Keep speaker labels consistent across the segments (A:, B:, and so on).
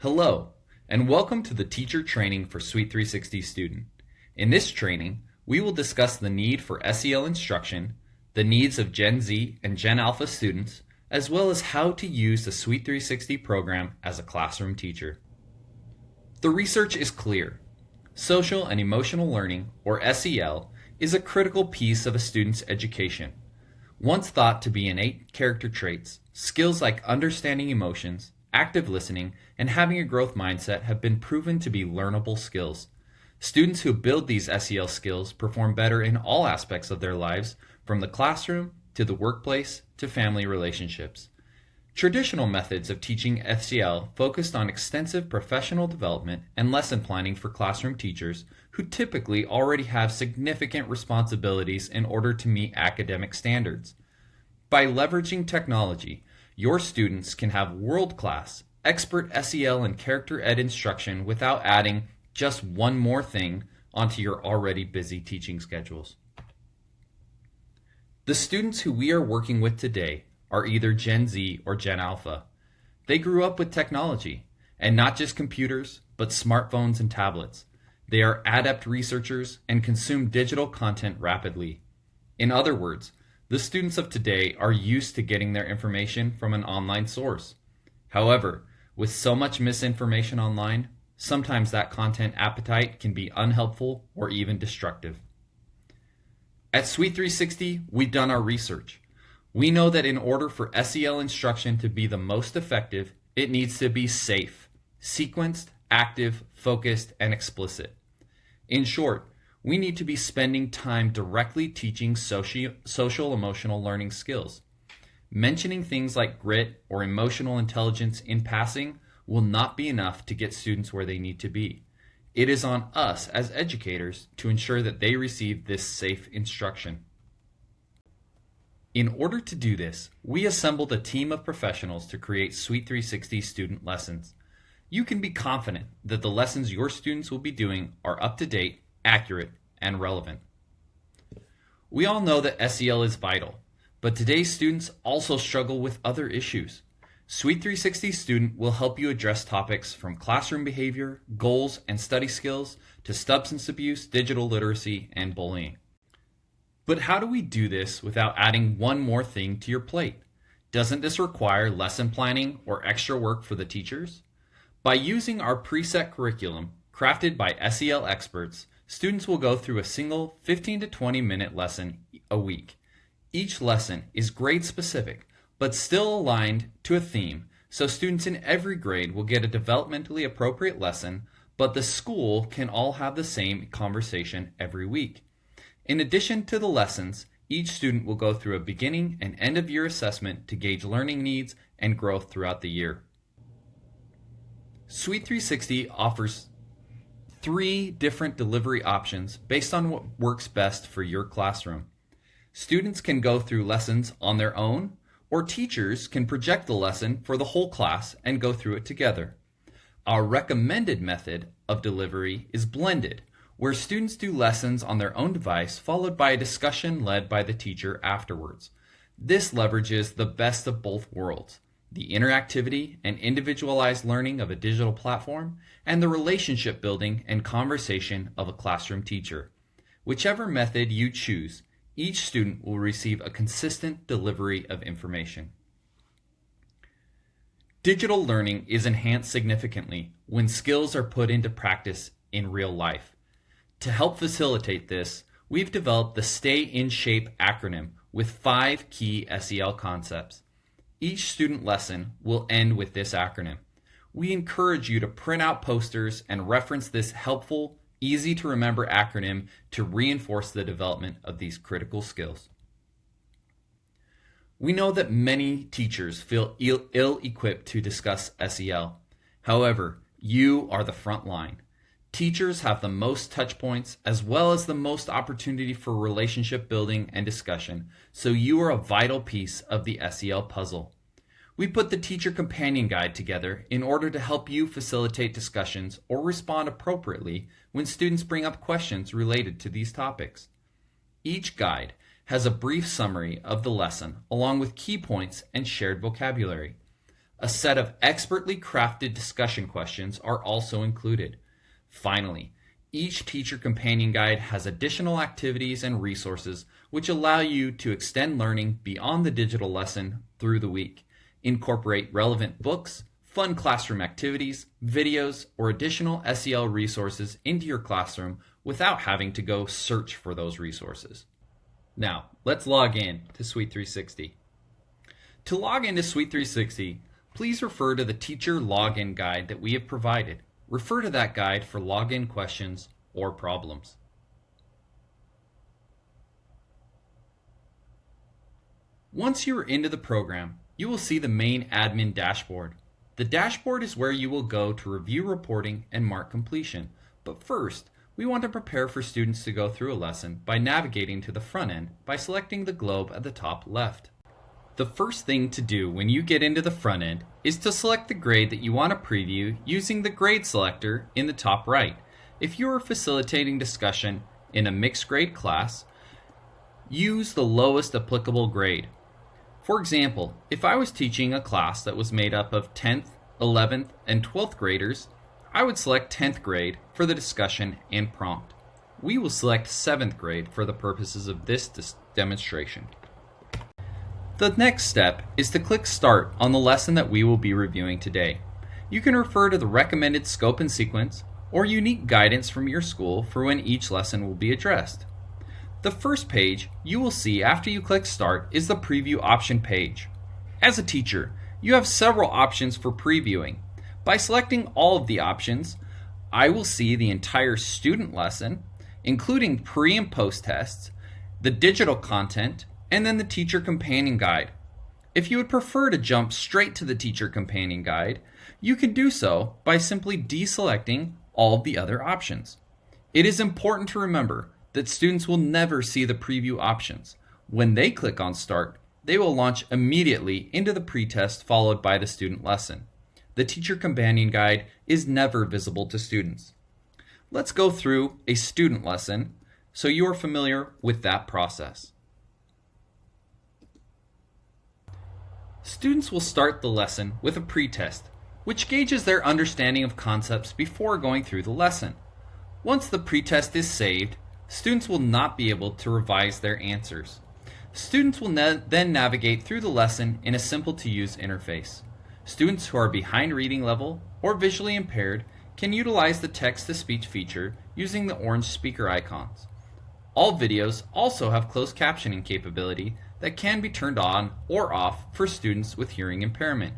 A: Hello, and welcome to the teacher training for Suite360 student. In this training, we will discuss the need for SEL instruction, the needs of Gen Z and Gen Alpha students, as well as how to use the Suite360 program as a classroom teacher. The research is clear. Social and emotional learning, or SEL, is a critical piece of a student's education. Once thought to be innate character traits, skills like understanding emotions, active listening, and having a growth mindset have been proven to be learnable skills. Students who build these SEL skills perform better in all aspects of their lives, from the classroom to the workplace to family relationships. Traditional methods of teaching SEL focused on extensive professional development and lesson planning for classroom teachers who typically already have significant responsibilities in order to meet academic standards. By leveraging technology, your students can have world-class, expert SEL and character ed instruction without adding just one more thing onto your already busy teaching schedules. The students who we are working with today are either Gen Z or Gen Alpha. They grew up with technology, and not just computers, but smartphones and tablets. They are adept researchers and consume digital content rapidly. In other words, the students of today are used to getting their information from an online source. However, with so much misinformation online, sometimes that content appetite can be unhelpful or even destructive. At Suite360, we've done our research. We know that in order for SEL instruction to be the most effective, it needs to be safe, sequenced, active, focused, and explicit. In short, we need to be spending time directly teaching social emotional learning skills. Mentioning things like grit or emotional intelligence in passing will not be enough to get students where they need to be. It is on us as educators to ensure that they receive this safe instruction. In order to do this, we assembled a team of professionals to create Suite360 student lessons. You can be confident that the lessons your students will be doing are up to date, accurate, and relevant. We all know that SEL is vital, but today's students also struggle with other issues. Suite360 student will help you address topics from classroom behavior, goals, and study skills to substance abuse, digital literacy, and bullying. But how do we do this without adding one more thing to your plate? Doesn't this require lesson planning or extra work for the teachers? By using our preset curriculum, crafted by SEL experts, students will go through a single 15 to 20 minute lesson a week. Each lesson is grade specific, but still aligned to a theme, so students in every grade will get a developmentally appropriate lesson, but the school can all have the same conversation every week. In addition to the lessons, each student will go through a beginning and end of year assessment to gauge learning needs and growth throughout the year. Suite360 offers 3 different delivery options based on what works best for your classroom. Students can go through lessons on their own, or teachers can project the lesson for the whole class and go through it together. Our recommended method of delivery is blended, where students do lessons on their own device followed by a discussion led by the teacher afterwards. This leverages the best of both worlds: the interactivity and individualized learning of a digital platform, and the relationship building and conversation of a classroom teacher. Whichever method you choose, each student will receive a consistent delivery of information. Digital learning is enhanced significantly when skills are put into practice in real life. To help facilitate this, we've developed the Stay in Shape acronym with 5 key SEL concepts. Each student lesson will end with this acronym. We encourage you to print out posters and reference this helpful, easy to remember acronym to reinforce the development of these critical skills. We know that many teachers feel ill-equipped to discuss SEL. However, you are the front line. Teachers have the most touch points as well as the most opportunity for relationship building and discussion, so you are a vital piece of the SEL puzzle. We put the Teacher Companion Guide together in order to help you facilitate discussions or respond appropriately when students bring up questions related to these topics. Each guide has a brief summary of the lesson along with key points and shared vocabulary. A set of expertly crafted discussion questions are also included. Finally, each teacher companion guide has additional activities and resources which allow you to extend learning beyond the digital lesson through the week. Incorporate relevant books, fun classroom activities, videos, or additional SEL resources into your classroom without having to go search for those resources. Now, let's log in to Suite360. To log into Suite360, please refer to the teacher login guide that we have provided. Refer to that guide for login questions or problems. Once you are into the program, you will see the main admin dashboard. The dashboard is where you will go to review reporting and mark completion. But first, we want to prepare for students to go through a lesson by navigating to the front end by selecting the globe at the top left. The first thing to do when you get into the front end is to select the grade that you want to preview using the grade selector in the top right. If you are facilitating discussion in a mixed grade class, use the lowest applicable grade. For example, if I was teaching a class that was made up of 10th, 11th, and 12th graders, I would select 10th grade for the discussion and prompt. We will select 7th grade for the purposes of this demonstration. The next step is to click Start on the lesson that we will be reviewing today. You can refer to the recommended scope and sequence or unique guidance from your school for when each lesson will be addressed. The first page you will see after you click Start is the Preview option page. As a teacher, you have several options for previewing. By selecting all of the options, I will see the entire student lesson, including pre- and post-tests, the digital content, and then the teacher companion guide. If you would prefer to jump straight to the teacher companion guide, you can do so by simply deselecting all of the other options. It is important to remember that students will never see the preview options. When they click on Start, they will launch immediately into the pretest followed by the student lesson. The teacher companion guide is never visible to students. Let's go through a student lesson so you are familiar with that process. Students will start the lesson with a pretest, which gauges their understanding of concepts before going through the lesson. Once the pretest is saved, students will not be able to revise their answers. Students will then navigate through the lesson in a simple-to-use interface. Students who are behind reading level or visually impaired can utilize the text-to-speech feature using the orange speaker icons. All videos also have closed captioning capability that can be turned on or off for students with hearing impairment.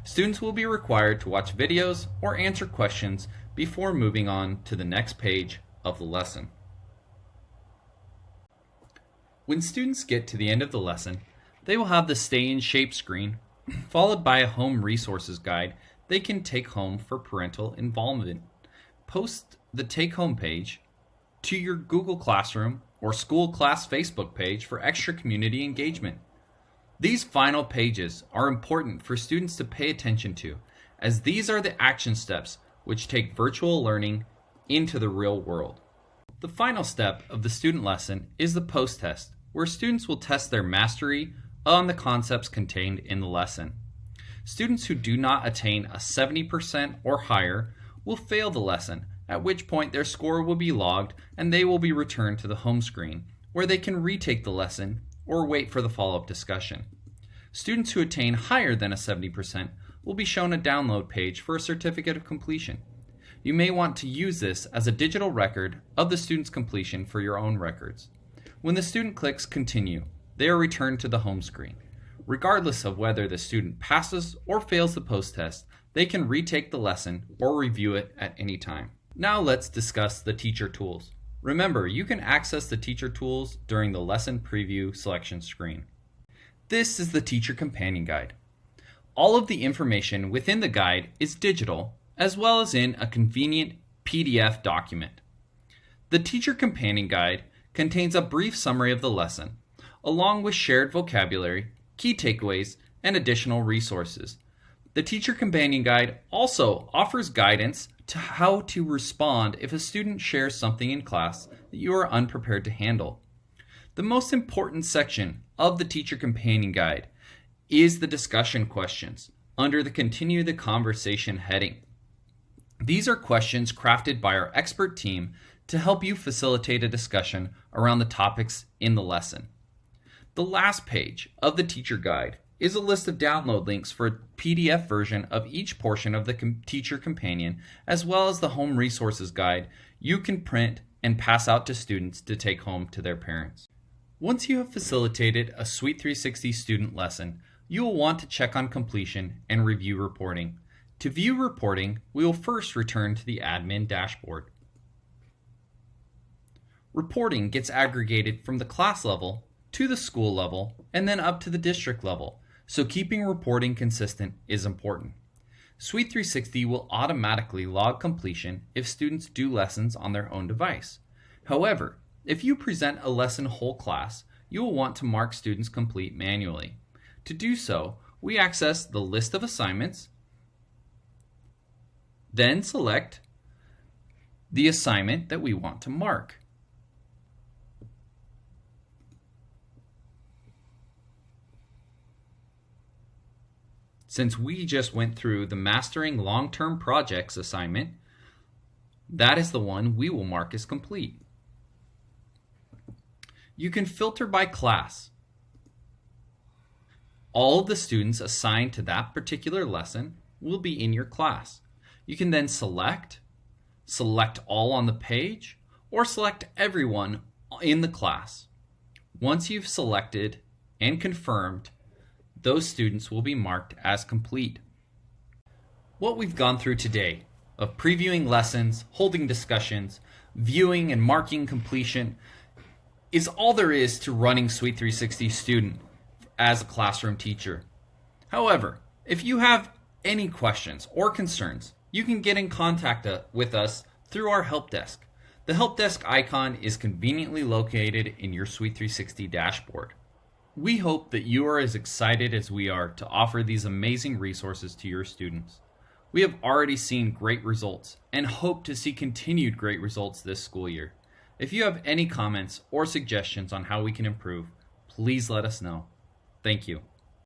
A: Students will be required to watch videos or answer questions before moving on to the next page of the lesson. When students get to the end of the lesson, they will have the Stay in Shape screen, followed by a home resources guide they can take home for parental involvement. Post the take-home page to your Google Classroom or School Class Facebook page for extra community engagement. These final pages are important for students to pay attention to, as these are the action steps which take virtual learning into the real world. The final step of the student lesson is the post-test, where students will test their mastery on the concepts contained in the lesson. Students who do not attain a 70% or higher will fail the lesson, at which point their score will be logged and they will be returned to the home screen, where they can retake the lesson or wait for the follow-up discussion. Students who attain higher than a 70% will be shown a download page for a certificate of completion. You may want to use this as a digital record of the student's completion for your own records. When the student clicks Continue, they are returned to the home screen. Regardless of whether the student passes or fails the post-test, they can retake the lesson or review it at any time. Now let's discuss the teacher tools. Remember, you can access the teacher tools during the lesson preview selection screen. This is the teacher companion guide. All of the information within the guide is digital, as well as in a convenient PDF document. The teacher companion guide contains a brief summary of the lesson, along with shared vocabulary, key takeaways, and additional resources. The teacher companion guide also offers guidance to how to respond if a student shares something in class that you are unprepared to handle. The most important section of the teacher companion guide is the discussion questions. under the Continue the Conversation heading. These are questions crafted by our expert team to help you facilitate a discussion around the topics in the lesson. The last page of the teacher guide is a list of download links for a PDF version of each portion of the teacher companion, as well as the home resources guide you can print and pass out to students to take home to their parents. Once you have facilitated a Suite360 student lesson, you will want to check on completion and review reporting. To view reporting, we will first return to the admin dashboard. Reporting gets aggregated from the class level to the school level and then up to the district level, so keeping reporting consistent is important. Suite360 will automatically log completion if students do lessons on their own device. However, if you present a lesson whole class, you will want to mark students complete manually. To do so, we access the list of assignments, then select the assignment that we want to mark. Since we just went through the Mastering Long-Term Projects assignment, that is the one we will mark as complete. You can filter by class. All of the students assigned to that particular lesson will be in your class. You can then select all on the page, or select everyone in the class. Once you've selected and confirmed, those students will be marked as complete. What we've gone through today of previewing lessons, holding discussions, viewing and marking completion is all there is to running Suite360 Student as a classroom teacher. However, if you have any questions or concerns, you can get in contact with us through our help desk. The help desk icon is conveniently located in your Suite360 dashboard. We hope that you are as excited as we are to offer these amazing resources to your students. We have already seen great results and hope to see continued great results this school year. If you have any comments or suggestions on how we can improve, please let us know. Thank you.